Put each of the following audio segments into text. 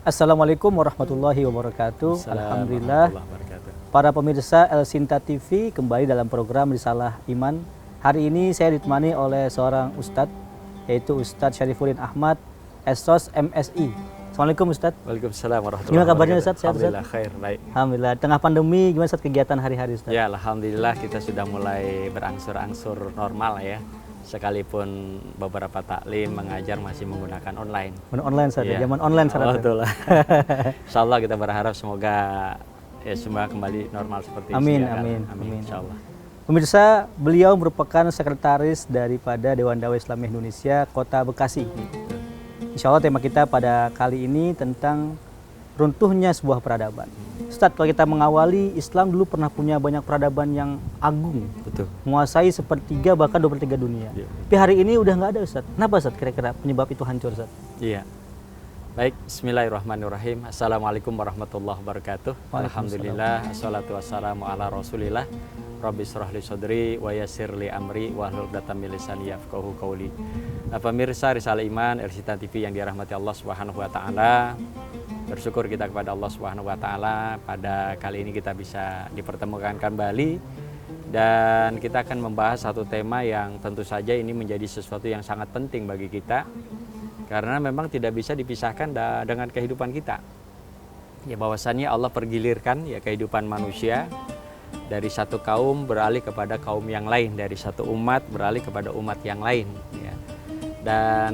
Assalamualaikum warahmatullahi wabarakatuh. Alhamdulillah, Assalamualaikum warahmatullahi wabarakatuh. para pemirsa El Sinta TV kembali dalam program Risalah Iman. Hari ini saya ditemani oleh seorang ustadz, yaitu Ustadz Syarifuddin Ahmad, Sos MSI. Assalamualaikum Ustadz. Waalaikumsalam warahmatullahi Gimana kabarnya wabarakatuh. Ustadz? Sehat, Ustadz? Alhamdulillah khair, baik. Alhamdulillah. Tengah pandemi, gimana Ustadz kegiatan hari-hari Ustadz? Ya, alhamdulillah kita sudah mulai berangsur-angsur normal ya. Sekalipun beberapa taklim mengajar masih menggunakan online. Online Ustadz, Iya. zaman online Ustadz. Betul. Insyaallah kita berharap semoga ya semua kembali normal seperti Amin, sedia kala. amin, Amin. amin. Insyaallah. Pemirsa, beliau merupakan sekretaris daripada Dewan Dakwah Islam Indonesia Kota Bekasi. Insya Allah tema kita pada kali ini tentang runtuhnya sebuah peradaban. Ustadz, kalau kita mengawali, Islam dulu pernah punya banyak peradaban yang agung, Betul. menguasai sepertiga bahkan 2/3 dunia. Iya. Tapi hari ini udah nggak ada Ustadz. Kenapa Ustadz kira-kira penyebab itu hancur Ustadz? Iya. Baik, bismillahirrahmanirrahim. Assalamualaikum warahmatullahi wabarakatuh. Alhamdulillah, assalatu wassalamu ala rasulillah. Rabbi shrah li sadri wa yassir li amri wahlul 'uqdatam min lisani yafqahu qawli. Pemirsa Risalah Iman RCTI TV yang dirahmati Allah Subhanahu wa taala. Bersyukur kita kepada Allah Subhanahu wa taala pada kali ini kita bisa dipertemukan kembali dan kita akan membahas satu tema yang tentu saja ini menjadi sesuatu yang sangat penting bagi kita karena memang tidak bisa dipisahkan dengan kehidupan kita. Ya, bahwasannya Allah pergilirkan ya kehidupan manusia dari satu kaum beralih kepada kaum yang lain, dari satu umat beralih kepada umat yang lain ya. Dan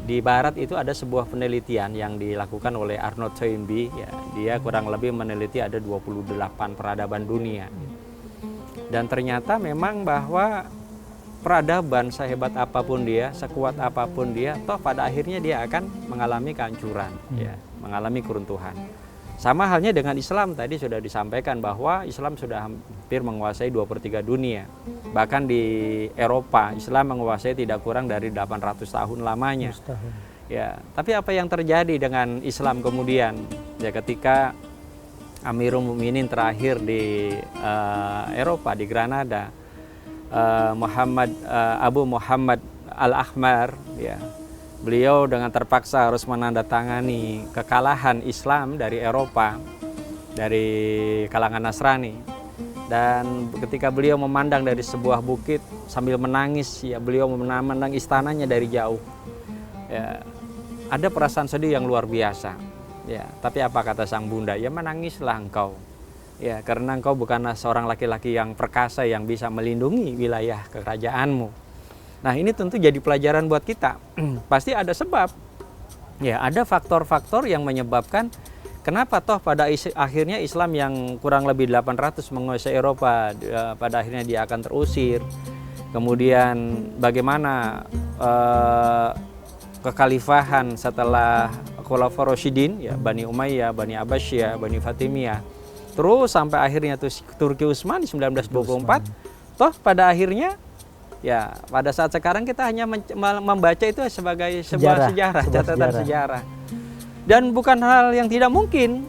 di barat itu ada sebuah penelitian yang dilakukan oleh Arnold Toynbee ya. Dia kurang lebih meneliti ada 28 peradaban dunia. Dan ternyata memang bahwa peradaban sehebat apapun dia, sekuat apapun dia, toh pada akhirnya dia akan mengalami kehancuran ya, mengalami keruntuhan. Sama halnya dengan Islam, tadi sudah disampaikan bahwa Islam sudah hampir menguasai 2/3 dunia. Bahkan di Eropa, Islam menguasai tidak kurang dari 800 tahun lamanya. Ya, tapi apa yang terjadi dengan Islam kemudian? Ya, ketika Amirul Mukminin terakhir di Eropa, di Granada, Abu Muhammad Al-Ahmar, ya, beliau dengan terpaksa harus menandatangani kekalahan Islam dari Eropa, dari kalangan Nasrani. Dan ketika beliau memandang dari sebuah bukit sambil menangis, ya beliau memandang istananya dari jauh. Ya, ada perasaan sedih yang luar biasa. Ya, tapi apa kata sang bunda? Ya menangislah engkau. Ya, karena engkau bukanlah seorang laki-laki yang perkasa yang bisa melindungi wilayah kerajaanmu. Nah, ini tentu jadi pelajaran buat kita. Pasti ada sebab. Ya, ada faktor-faktor yang menyebabkan kenapa toh pada akhirnya Islam yang kurang lebih 800 menguasai Eropa pada akhirnya dia akan terusir. Kemudian bagaimana kekhalifahan setelah Khulafaur Rasyidin ya, Bani Umayyah, Bani Abbasiyah, Bani Fatimiyah. Terus sampai akhirnya tuh Turki Utsmani 1924. Toh pada akhirnya ya, pada saat sekarang kita hanya membaca itu sebagai sebuah sejarah, catatan sejarah. Dan bukan hal yang tidak mungkin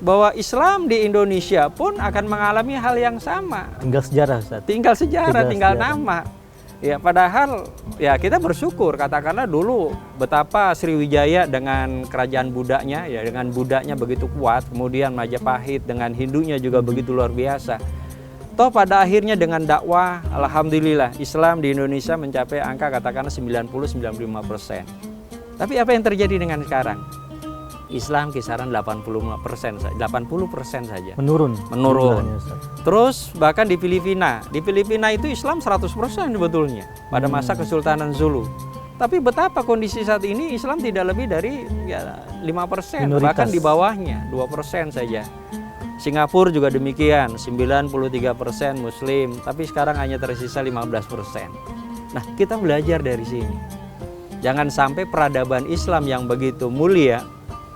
bahwa Islam di Indonesia pun akan mengalami hal yang sama. Tinggal sejarah Ustadz. Tinggal sejarah, tinggal nama. Ya, padahal ya kita bersyukur katakanlah dulu betapa Sriwijaya dengan kerajaan Budanya ya, dengan Budanya begitu kuat, kemudian Majapahit dengan Hindunya juga begitu luar biasa. Toh pada akhirnya dengan dakwah, alhamdulillah Islam di Indonesia mencapai angka katakanlah 90-95%. Tapi apa yang terjadi dengan sekarang? Islam kisaran 80% saja. Menurun. Terus bahkan di Filipina itu Islam 100% sebetulnya pada masa Kesultanan Zulu. Tapi betapa kondisi saat ini Islam tidak lebih dari ya, 5%, bahkan di bawahnya 2% saja. Singapura juga demikian, 93% Muslim, tapi sekarang hanya tersisa 15%. Nah, kita belajar dari sini. Jangan sampai peradaban Islam yang begitu mulia,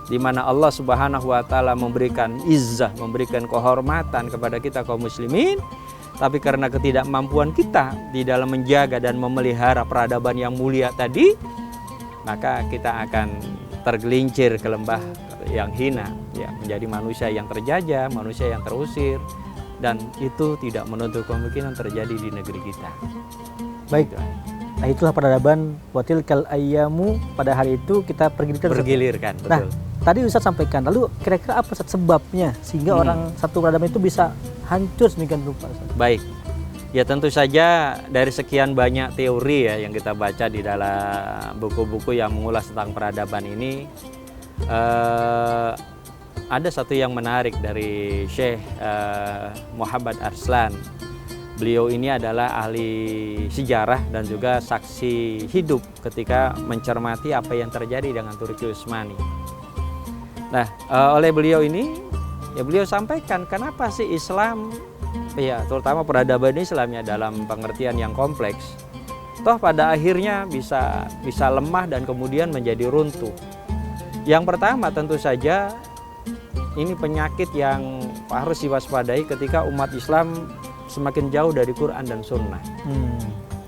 di mana Allah Subhanahu wa taala memberikan izzah, memberikan kehormatan kepada kita kaum muslimin, tapi karena ketidakmampuan kita di dalam menjaga dan memelihara peradaban yang mulia tadi, maka kita akan tergelincir ke lembah yang hina, ya, menjadi manusia yang terjajah, manusia yang terusir, dan itu tidak menutup kemungkinan terjadi di negeri kita. Baik. Nah, itulah peradaban watil kal ayyamu, pada hari itu kita pergilirkan. Pergilirkan, betul. Nah, tadi Ustaz sampaikan, lalu kira-kira apa Ustaz sebabnya sehingga orang satu peradaban itu bisa hancur sedemikian rupa Ustaz? Baik. Ya tentu saja dari sekian banyak teori ya yang kita baca di dalam buku-buku yang mengulas tentang peradaban ini, ada satu yang menarik dari Syekh Muhammad Arslan. Beliau ini adalah ahli sejarah dan juga saksi hidup ketika mencermati apa yang terjadi dengan Turki Utsmani. Nah, oleh beliau ini, ya beliau sampaikan kenapa sih Islam, ya terutama peradaban Islam ya dalam pengertian yang kompleks, toh pada akhirnya bisa lemah dan kemudian menjadi runtuh. Yang pertama tentu saja ini penyakit yang harus diwaspadai ketika umat Islam semakin jauh dari Quran dan Sunnah.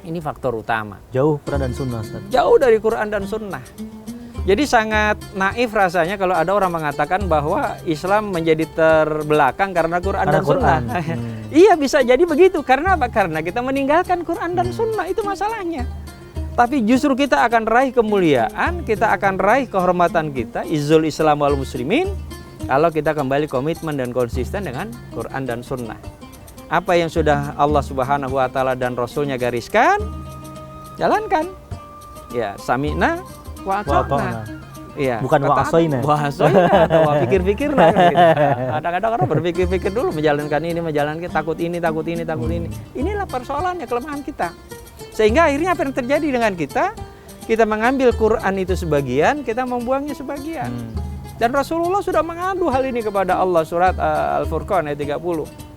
Ini faktor utama. Jauh Quran dan Sunnah Ustaz. Jauh dari Quran dan Sunnah. Jadi sangat naif rasanya kalau ada orang mengatakan bahwa Islam menjadi terbelakang karena Quran dan Sunnah. Iya bisa jadi begitu. Karena apa? Karena kita meninggalkan Quran dan Sunnah, itu masalahnya. Tapi justru kita akan raih kemuliaan, kita akan raih kehormatan kita, izzul Islam wal muslimin, kalau kita kembali komitmen dan konsisten dengan Quran dan Sunnah. Apa yang sudah Allah Subhanahu wa taala dan Rasulnya gariskan, jalankan. Ya, sami'na wa ata'na. Iya, bukan wa asoina. Wa asoina, wa pikir-pikir lah. Kadang-kadang orang berpikir-pikir dulu menjalankan ini, menjalankan takut ini. Inilah persoalannya, kelemahan kita. Sehingga akhirnya apa yang terjadi dengan kita? Kita mengambil Quran itu sebagian, kita membuangnya sebagian. Dan Rasulullah sudah mengadu hal ini kepada Allah, surat Al-Furqan ayat 30.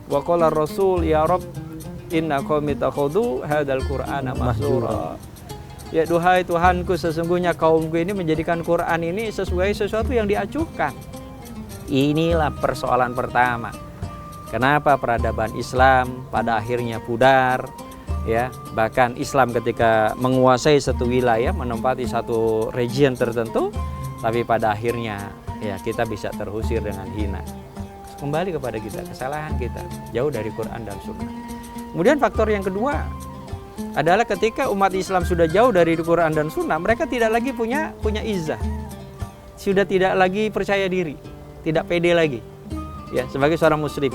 Wa qala Rasul ya Rabb inna qaumi takhudhu hadzal Qur'ana mahzura. Ya duhai Tuhanku, sesungguhnya kaumku ini menjadikan Quran ini sesuai sesuatu yang diacuhkan. Inilah persoalan pertama. Kenapa peradaban Islam pada akhirnya pudar? Ya, bahkan Islam ketika menguasai satu wilayah, menempati satu region tertentu, tapi pada akhirnya ya kita bisa terusir dengan hina. Kembali kepada kita, kesalahan kita, jauh dari Quran dan Sunnah. Kemudian faktor yang kedua adalah ketika umat Islam sudah jauh dari Quran dan Sunnah, mereka tidak lagi punya izzah, sudah tidak lagi percaya diri, tidak pede lagi, ya sebagai seorang Muslim.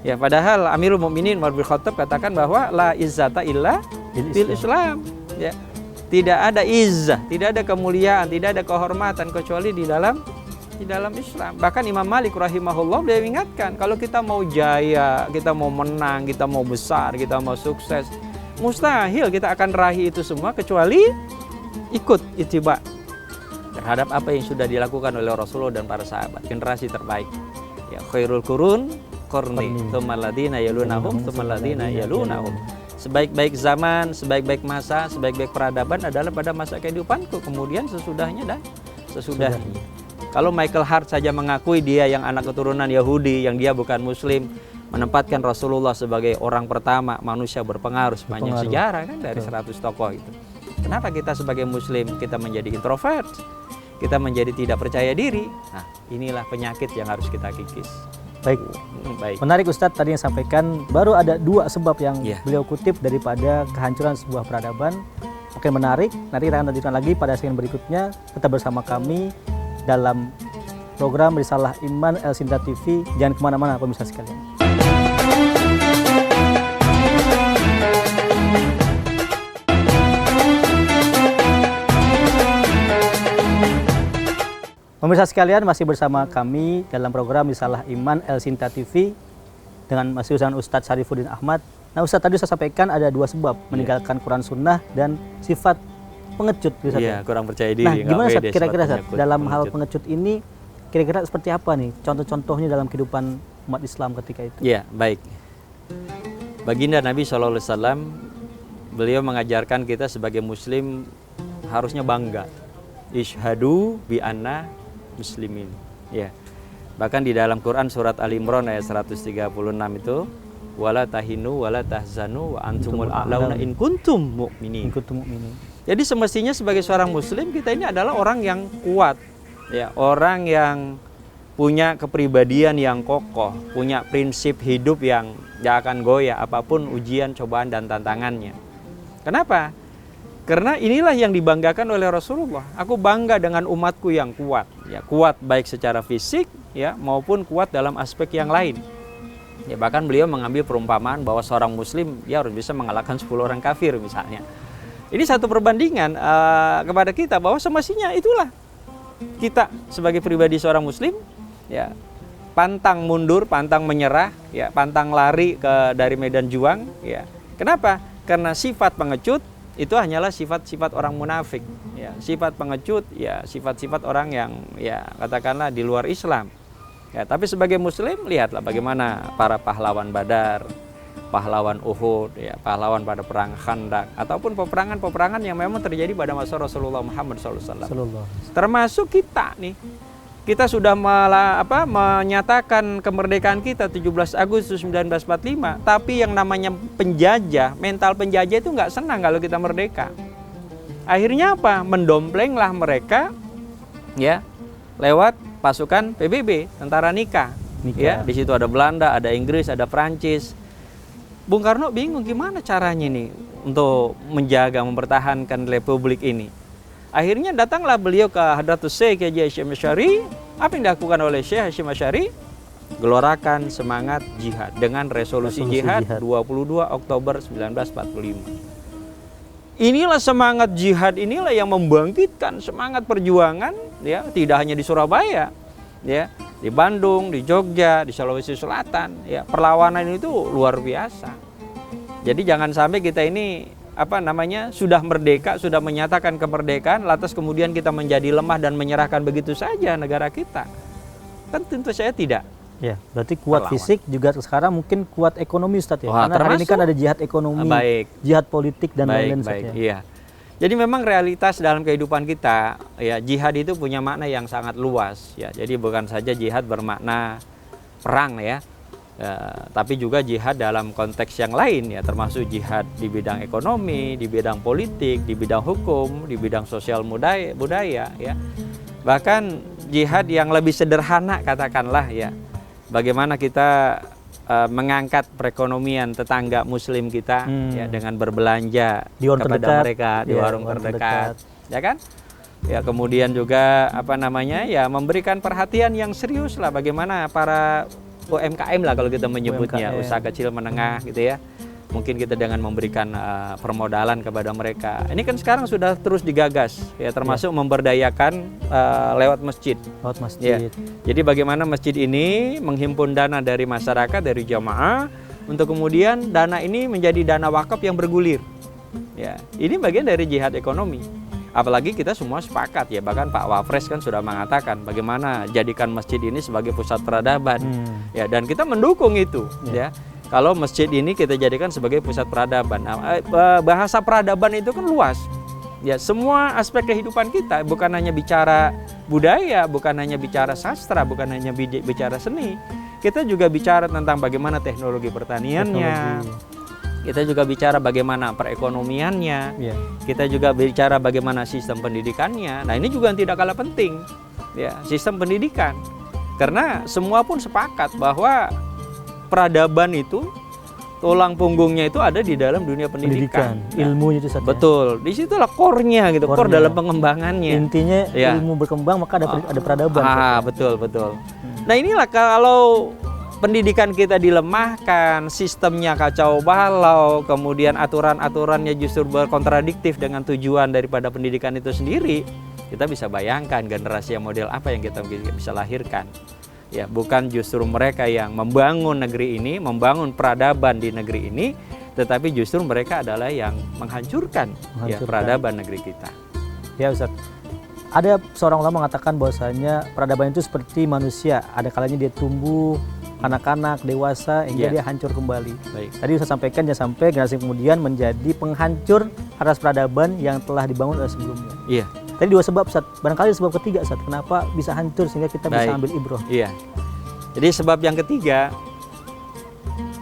Ya, padahal Amirul Mukminin Umar bin Khattab katakan bahwa la izzata illa bil Islam. Ya, tidak ada izzah, tidak ada kemuliaan, tidak ada kehormatan kecuali di dalam Islam. Bahkan Imam Malik rahimahullah beliau ingatkan, kalau kita mau jaya, kita mau menang, kita mau besar, kita mau sukses, mustahil kita akan raih itu semua kecuali ikut ittiba terhadap apa yang sudah dilakukan oleh Rasulullah dan para sahabat, generasi terbaik. Ya, khairul qurun qarni, tsummal ladzina yalunahum, tsummal ladzina yalunahum. Sebaik-baik zaman, sebaik-baik masa, sebaik-baik peradaban adalah pada masa kehidupanku, kemudian sesudahnya dan sesudahnya. Kalau Michael Hart saja mengakui dia yang anak keturunan Yahudi, yang dia bukan Muslim, menempatkan Rasulullah sebagai orang pertama manusia berpengaruh sepanjang sejarah kan dari 100 tokoh itu. Kenapa kita sebagai Muslim kita menjadi introvert, kita menjadi tidak percaya diri? Nah, inilah penyakit yang harus kita kikis. Baik. Menarik Ustadz tadi yang sampaikan, baru ada 2 sebab yang beliau kutip daripada kehancuran sebuah peradaban. Oke, menarik. Nanti kita akan lanjutkan lagi pada segmen berikutnya. Tetap bersama kami dalam program Risalah Iman El Sinta TV. Jangan kemana-mana pemirsa sekalian. Pemirsa sekalian, masih bersama kami dalam program Risalah Iman El Sinta TV dengan masih Ustadz Syarifuddin Ahmad. Nah Ustadz, tadi saya sampaikan ada 2 sebab meninggalkan Quran Sunnah dan sifat pengecut. Iya, kurang percaya diri. Nah, gimana Ustadz kira-kira dalam hal pengecut ini, kira-kira seperti apa nih contoh-contohnya dalam kehidupan umat Islam ketika itu? Iya, baik. Baginda Nabi SAW, beliau mengajarkan kita sebagai Muslim harusnya bangga. Ishhadu bi anna muslimin. Ya. Bahkan di dalam Quran surat Ali Imran ayat 136 itu, wala tahinu wala tahzanu wa antumul a'launa in kuntum mu'minin. Jadi semestinya sebagai seorang Muslim kita ini adalah orang yang kuat, ya, orang yang punya kepribadian yang kokoh, punya prinsip hidup yang tidak akan goyah apapun ujian, cobaan dan tantangannya. Kenapa? Karena inilah yang dibanggakan oleh Rasulullah. Aku bangga dengan umatku yang kuat, ya, kuat baik secara fisik, ya, maupun kuat dalam aspek yang lain. Ya, bahkan beliau mengambil perumpamaan bahwa seorang muslim dia harus bisa mengalahkan 10 orang kafir misalnya. Ini satu perbandingan kepada kita bahwa semestinya itulah kita sebagai pribadi seorang muslim, ya, pantang mundur, pantang menyerah, ya, pantang lari dari medan juang, ya. Kenapa? Karena sifat pengecut itu hanyalah sifat-sifat orang munafik, ya. Sifat pengecut, ya, sifat-sifat orang yang, ya, katakanlah di luar Islam. Ya, tapi sebagai muslim lihatlah bagaimana para pahlawan Badar, pahlawan Uhud, ya, pahlawan pada perang Khandaq ataupun peperangan-peperangan yang memang terjadi pada masa Rasulullah Muhammad SAW. Termasuk kita nih. Kita sudah menyatakan kemerdekaan kita 17 Agustus 1945, tapi yang namanya penjajah, mental penjajah itu nggak senang kalau kita merdeka. Akhirnya apa? Mendomplenglah mereka, ya, lewat pasukan PBB, tentara Nika. Ya, di situ ada Belanda, ada Inggris, ada Prancis. Bung Karno bingung gimana caranya nih untuk menjaga, mempertahankan republik ini. Akhirnya datanglah beliau ke Hadratus Syekh Haji Hasyim Asy'ari. Apa yang dilakukan oleh Syekh Hasyim Asy'ari? Gelorakan semangat jihad dengan resolusi jihad 22 Oktober 1945. Inilah semangat jihad, inilah yang membangkitkan semangat perjuangan, ya, tidak hanya di Surabaya, ya, di Bandung, di Jogja, di Sulawesi Selatan, ya, perlawanan itu luar biasa. Jadi jangan sampai kita ini sudah merdeka, sudah menyatakan kemerdekaan, lantas kemudian kita menjadi lemah dan menyerahkan begitu saja negara kita. Kan tentu saya tidak. Ya, berarti kuat fisik juga sekarang mungkin kuat ekonomi, Ustadz, ya. Karena hari ini kan ada jihad ekonomi, jihad politik dan lain-lain, Ustadz, ya. Iya. Jadi memang realitas dalam kehidupan kita, ya, jihad itu punya makna yang sangat luas, ya. Jadi bukan saja jihad bermakna perang, ya. Tapi juga jihad dalam konteks yang lain, ya, termasuk jihad di bidang ekonomi, di bidang politik, di bidang hukum, di bidang sosial budaya, ya. Bahkan jihad yang lebih sederhana katakanlah, ya. Bagaimana kita mengangkat perekonomian tetangga muslim kita, ya, dengan berbelanja kepada mereka di warung terdekat, ya kan? Ya, kemudian juga ya, memberikan perhatian yang serius lah bagaimana para UMKM lah kalau kita menyebutnya, usaha kecil menengah gitu, ya. Mungkin kita dengan memberikan permodalan kepada mereka. Ini kan sekarang sudah terus digagas, ya, termasuk memberdayakan lewat masjid. Ya. Jadi bagaimana masjid ini menghimpun dana dari masyarakat, dari jamaah, untuk kemudian dana ini menjadi dana wakaf yang bergulir. Ya, ini bagian dari jihad ekonomi. Apalagi kita semua sepakat, ya, bahkan Pak Wapres kan sudah mengatakan bagaimana jadikan masjid ini sebagai pusat peradaban. Ya, dan kita mendukung itu, ya. Kalau masjid ini kita jadikan sebagai pusat peradaban. Nah, bahasa peradaban itu kan luas. Ya, semua aspek kehidupan kita, bukan hanya bicara budaya, bukan hanya bicara sastra, bukan hanya bicara seni. Kita juga bicara tentang bagaimana teknologi pertaniannya. Kita juga bicara bagaimana perekonomiannya. Kita juga bicara bagaimana sistem pendidikannya. Nah, ini juga yang tidak kalah penting, ya, sistem pendidikan. Karena semua pun sepakat bahwa peradaban itu tulang punggungnya itu ada di dalam dunia pendidikan. Ilmunya itu saja. Betul. Di situlah core-nya gitu, core dalam pengembangannya. Intinya, ya, ilmu berkembang maka ada peradaban. Betul. Nah, inilah kalau pendidikan kita dilemahkan, sistemnya kacau balau, kemudian aturan-aturannya justru berkontradiktif dengan tujuan daripada pendidikan itu sendiri, kita bisa bayangkan generasi yang model apa yang kita bisa lahirkan. Ya, bukan justru mereka yang membangun negeri ini, membangun peradaban di negeri ini, tetapi justru mereka adalah yang menghancurkan. Ya, peradaban negeri kita. Ya, Ustadz. Ada seorang ulama mengatakan bahwasanya peradaban itu seperti manusia, ada kalanya dia tumbuh, kanak-kanak, dewasa, hingga dia hancur kembali. Tadi Ustadz sampaikan, jangan sampai generasi kemudian menjadi penghancur atas peradaban yang telah dibangun oleh sebelumnya. Iya. Tadi dua sebab, Ustadz. Barangkali sebab ketiga, Ustadz, kenapa bisa hancur sehingga kita bisa ambil ibroh. Iya. Jadi sebab yang ketiga,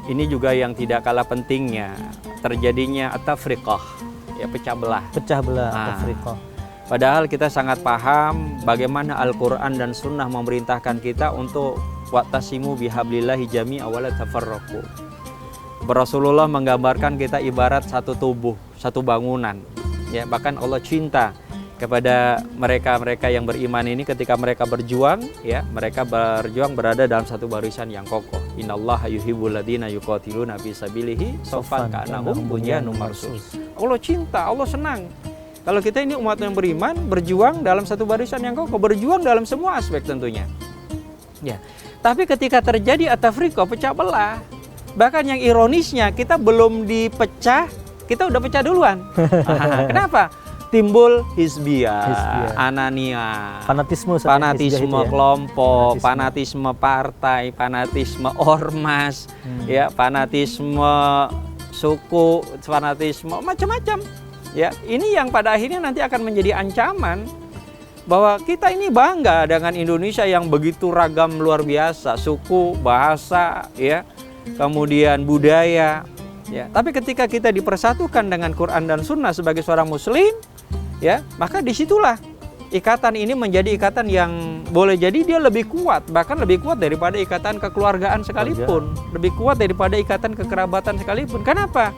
ini juga yang tidak kalah pentingnya, terjadinya at-tafriqah, ya, pecah belah. At-tafriqah. Padahal kita sangat paham bagaimana Al-Quran dan Sunnah memerintahkan kita untuk wa'tasimu bihablillahi jami'a wa la tafarraqu. Rasulullah menggambarkan kita ibarat satu tubuh, satu bangunan. Ya, bahkan Allah cinta kepada mereka-mereka yang beriman ini ketika mereka berjuang, ya, mereka berjuang berada dalam satu barisan yang kokoh. Innallaha yuhibbul ladzina yuqatiluna fi sabilihi shaffan ka'annahum bunyanun marsus. Allah cinta, Allah senang. Kalau kita ini umat yang beriman, berjuang dalam satu barisan yang kokoh, berjuang dalam semua aspek tentunya. Ya. Tapi ketika terjadi at-tafriqah, pecah belah, bahkan yang ironisnya kita belum dipecah, kita udah pecah duluan. Kenapa? Timbul hizbiyah, anania, fanatisme ya? kelompok, fanatisme partai, fanatisme ormas, ya, fanatisme suku, fanatisme macam-macam. Ya, ini yang pada akhirnya nanti akan menjadi ancaman bahwa kita ini bangga dengan Indonesia yang begitu ragam luar biasa, suku, bahasa, ya, kemudian budaya. Ya, tapi ketika kita dipersatukan dengan Quran dan Sunnah sebagai seorang Muslim, ya, maka disitulah ikatan ini menjadi ikatan yang boleh jadi dia lebih kuat, bahkan lebih kuat daripada ikatan kekeluargaan sekalipun, lebih kuat daripada ikatan kekerabatan sekalipun. Kenapa?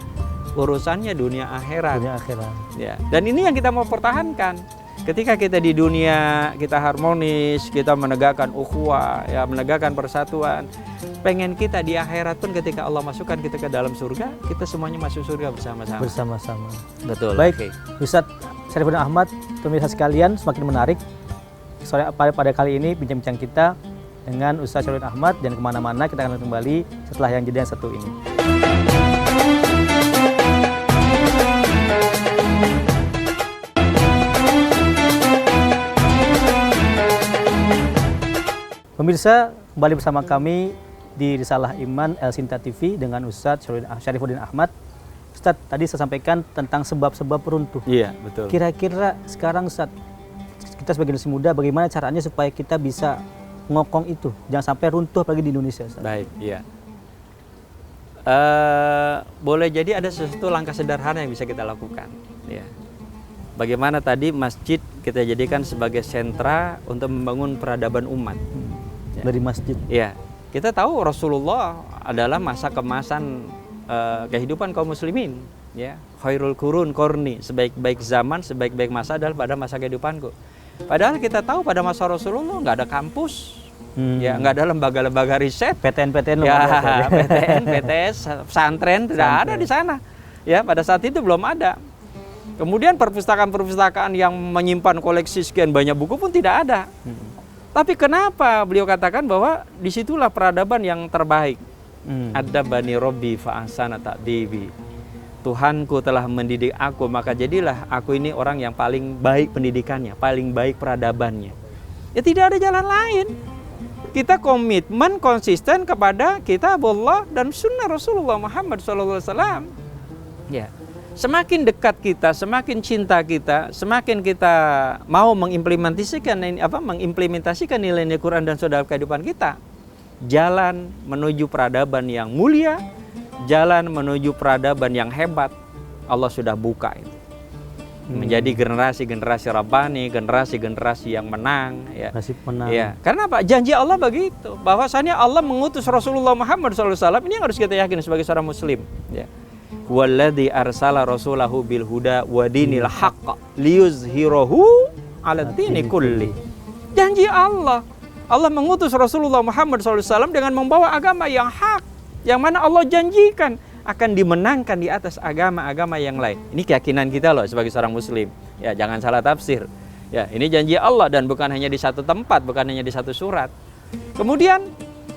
Urusannya dunia akhirat. Ya, dan ini yang kita mau pertahankan. Ketika kita di dunia kita harmonis, kita menegakkan ukhuwah, ya, menegakkan persatuan. Pengen kita di akhirat pun ketika Allah masukkan kita ke dalam surga, kita semuanya masuk surga bersama-sama. Betul. Baik, Ustadz Syarifuddin Ahmad, pemirsa sekalian, semakin menarik. Sore pada kali ini bincang-bincang kita dengan Ustadz Syarifuddin Ahmad, dan kemana-mana kita akan kembali setelah yang jeda yang satu ini. Pemirsa, kembali bersama kami di Risalah Iman El Sinta TV dengan Ustadz Syarifuddin Ahmad. Ustadz, tadi saya sampaikan tentang sebab-sebab runtuh. Iya, betul. Kira-kira sekarang Ustadz, kita sebagai generasi muda, bagaimana caranya supaya kita bisa ngokong itu? Jangan sampai runtuh apalagi di Indonesia, Ustadz. Baik, iya. Boleh jadi ada sesuatu langkah sederhana yang bisa kita lakukan. Ya. Bagaimana tadi masjid kita jadikan sebagai sentra untuk membangun peradaban umat. Ya. Dari masjid. Ya, kita tahu Rasulullah adalah masa kemasan kehidupan kaum muslimin. Ya, khairul qurun qarni, sebaik-baik zaman, sebaik-baik masa adalah pada masa kehidupanku. Padahal kita tahu pada masa Rasulullah nggak ada kampus, ya, nggak ada lembaga-lembaga riset, PTN, ya, PTN, PTS, pesantren tidak ada di sana. Ya, pada saat itu belum ada. Kemudian perpustakaan-perpustakaan yang menyimpan koleksi sekian banyak buku pun tidak ada. Tapi kenapa beliau katakan bahwa disitulah peradaban yang terbaik? Ada bani Robbi fa'asana ta'dibi. Tuhanku telah mendidik aku, maka jadilah aku ini orang yang paling baik pendidikannya, paling baik peradabannya. Ya, tidak ada jalan lain. Kita komitmen konsisten kepada kitabullah dan sunnah Rasulullah Muhammad SAW. Ya. Semakin dekat kita, semakin cinta kita, semakin kita mau mengimplementasikan nilai-nilai Quran dan Sunnah dalam kehidupan kita, jalan menuju peradaban yang mulia, jalan menuju peradaban yang hebat, Allah sudah buka itu. Menjadi generasi-generasi rabbani, generasi-generasi yang menang, ya. Nasib menang. Ya. Karena apa? Janji Allah begitu, bahwasanya Allah mengutus Rasulullah Muhammad SAW. Ini yang harus kita yakini sebagai seorang muslim, ya. Walladzi arsala rasulahu bil huda wa dinil haqq liyuzhirahu 'ala dini kulli. Janji Allah. Allah mengutus Rasulullah Muhammad SAW dengan membawa agama yang hak, yang mana Allah janjikan akan dimenangkan di atas agama-agama yang lain. Ini keyakinan kita loh sebagai seorang muslim. Ya, jangan salah tafsir. Ya, ini janji Allah dan bukan hanya di satu tempat, bukan hanya di satu surat. Kemudian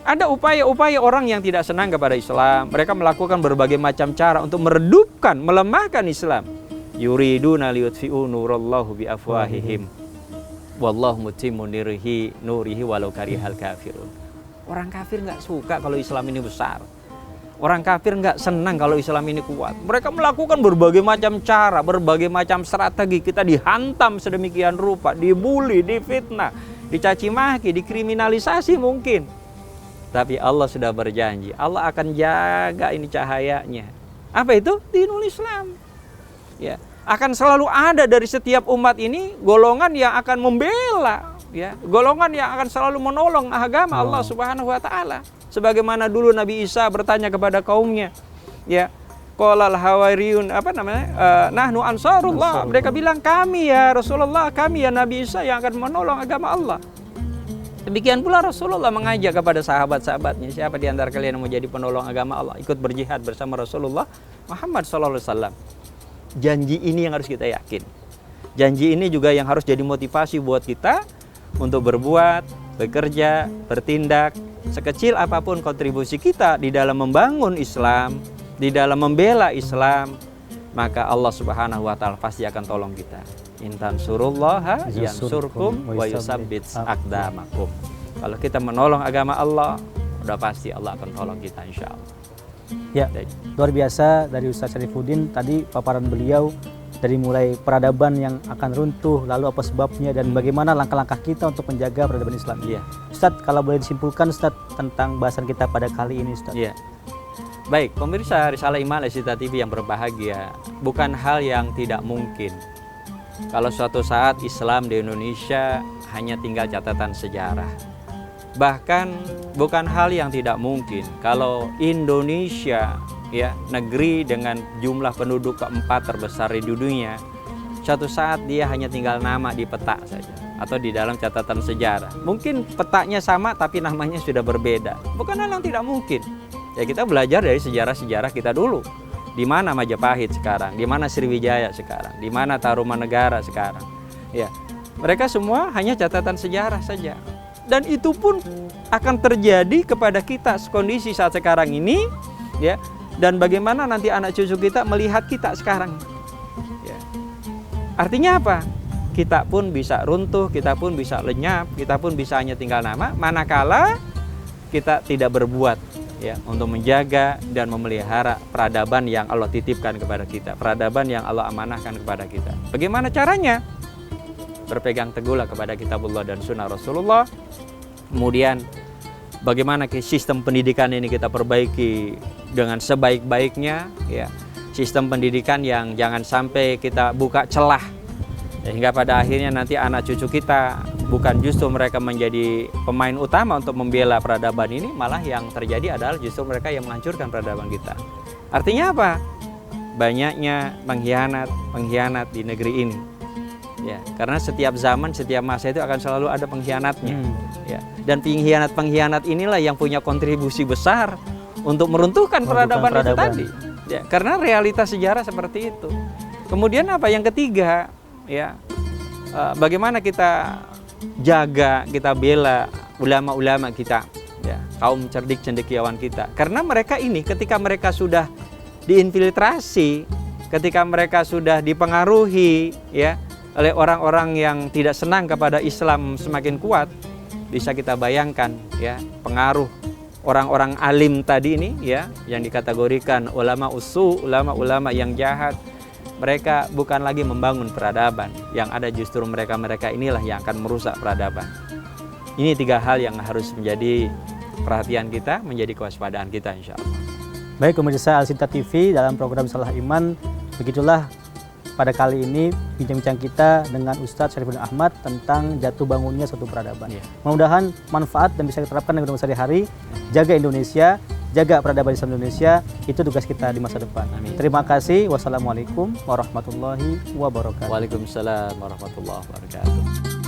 ada upaya-upaya orang yang tidak senang kepada Islam. Mereka melakukan berbagai macam cara untuk meredupkan, melemahkan Islam. Yuriduna liyutfi'u nurallahu biafwahihim. Wallahu mutimmu nurihi walau karihal kafirun. Orang kafir nggak suka kalau Islam ini besar. Orang kafir nggak senang kalau Islam ini kuat. Mereka melakukan berbagai macam cara, berbagai macam strategi. Kita dihantam sedemikian rupa, dibully, difitnah, dicaci maki, dikriminalisasi mungkin. Tapi Allah sudah berjanji, Allah akan jaga ini cahayanya. Apa itu? Dinul Islam. Ya, akan selalu ada dari setiap umat ini golongan yang akan membela, ya, golongan yang akan selalu menolong agama Allah Subhanahu wa taala. Sebagaimana dulu Nabi Isa bertanya kepada kaumnya, ya, Qolal hawariyun nahnu ansarullah. Mereka bilang kami ya Rasulullah, kami ya Nabi Isa yang akan menolong agama Allah. Demikian pula Rasulullah mengajak kepada sahabat-sahabatnya, siapa di antara kalian yang mau jadi penolong agama Allah, ikut berjihad bersama Rasulullah Muhammad SAW. Janji ini yang harus kita yakin. Janji ini juga yang harus jadi motivasi buat kita untuk berbuat, bekerja, bertindak, sekecil apapun kontribusi kita di dalam membangun Islam, di dalam membela Islam, maka Allah Subhanahu wa taala pasti akan tolong kita. Intan surullaha yansurkum wa yusabbit aqdamakum. Kalau kita menolong agama Allah, udah pasti Allah akan tolong kita insyaallah. Ya, luar biasa dari Ustaz Syarifuddin tadi paparan beliau dari mulai peradaban yang akan runtuh, lalu apa sebabnya dan bagaimana langkah-langkah kita untuk menjaga peradaban Islam. Iya. Ustaz, kalau boleh disimpulkan Ustaz tentang bahasan kita pada kali ini Ustaz. Iya. Baik, pemirsa Risalah Iman Lesita TV yang berbahagia, bukan hal yang tidak mungkin kalau suatu saat Islam di Indonesia hanya tinggal catatan sejarah. Bahkan bukan hal yang tidak mungkin kalau Indonesia, ya, negeri dengan jumlah penduduk keempat terbesar di dunia, suatu saat dia hanya tinggal nama di peta saja atau di dalam catatan sejarah. Mungkin petanya sama tapi namanya sudah berbeda. Bukan hal yang tidak mungkin. Ya, kita belajar dari sejarah-sejarah kita dulu. Di mana Majapahit sekarang, di mana Sriwijaya sekarang, di mana Tarumanegara sekarang. Ya, mereka semua hanya catatan sejarah saja. Dan itu pun akan terjadi kepada kita kondisi saat sekarang ini, ya. Dan bagaimana nanti anak cucu kita melihat kita sekarang. Ya. Artinya apa? Kita pun bisa runtuh, kita pun bisa lenyap, kita pun bisa hanya tinggal nama, manakala kita tidak berbuat, ya, untuk menjaga dan memelihara peradaban yang Allah titipkan kepada kita, peradaban yang Allah amanahkan kepada kita. Bagaimana caranya? Berpegang teguhlah kepada kitabullah dan sunnah Rasulullah. Kemudian bagaimana sistem pendidikan ini kita perbaiki dengan sebaik-baiknya, ya. Sistem pendidikan yang jangan sampai kita buka celah sehingga pada akhirnya nanti anak cucu kita bukan justru mereka menjadi pemain utama untuk membela peradaban ini, malah yang terjadi adalah justru mereka yang menghancurkan peradaban kita. Artinya apa? Banyaknya pengkhianat di negeri ini. Ya, karena setiap zaman, setiap masa itu akan selalu ada pengkhianatnya. Ya, dan pengkhianat inilah yang punya kontribusi besar untuk meruntuhkan peradaban itu tadi. Ya, karena realitas sejarah seperti itu. Kemudian apa? Yang ketiga, ya, bagaimana kita jaga, kita bela ulama-ulama kita, ya, kaum cerdik cendekiawan kita. Karena mereka ini ketika mereka sudah diinfiltrasi, ketika mereka sudah dipengaruhi, ya, oleh orang-orang yang tidak senang kepada Islam semakin kuat, bisa kita bayangkan, ya, pengaruh orang-orang alim tadi ini, ya, yang dikategorikan ulama usu, ulama-ulama yang jahat. Mereka bukan lagi membangun peradaban, yang ada justru mereka-mereka inilah yang akan merusak peradaban. Ini 3 hal yang harus menjadi perhatian kita, menjadi kewaspadaan kita insya Allah. Baik pemirsa Alsinta TV, dalam program Salah Iman, begitulah pada kali ini bincang-bincang kita dengan Ustadz Syarifuddin Ahmad tentang jatuh bangunnya suatu peradaban. Ya. Mudah-mudahan manfaat dan bisa diterapkan dengan sehari-hari. Jaga Indonesia, jaga peradaban Islam Indonesia, itu tugas kita di masa depan. Amin. Terima kasih. Wassalamualaikum warahmatullahi wabarakatuh. Waalaikumsalam warahmatullahi wabarakatuh.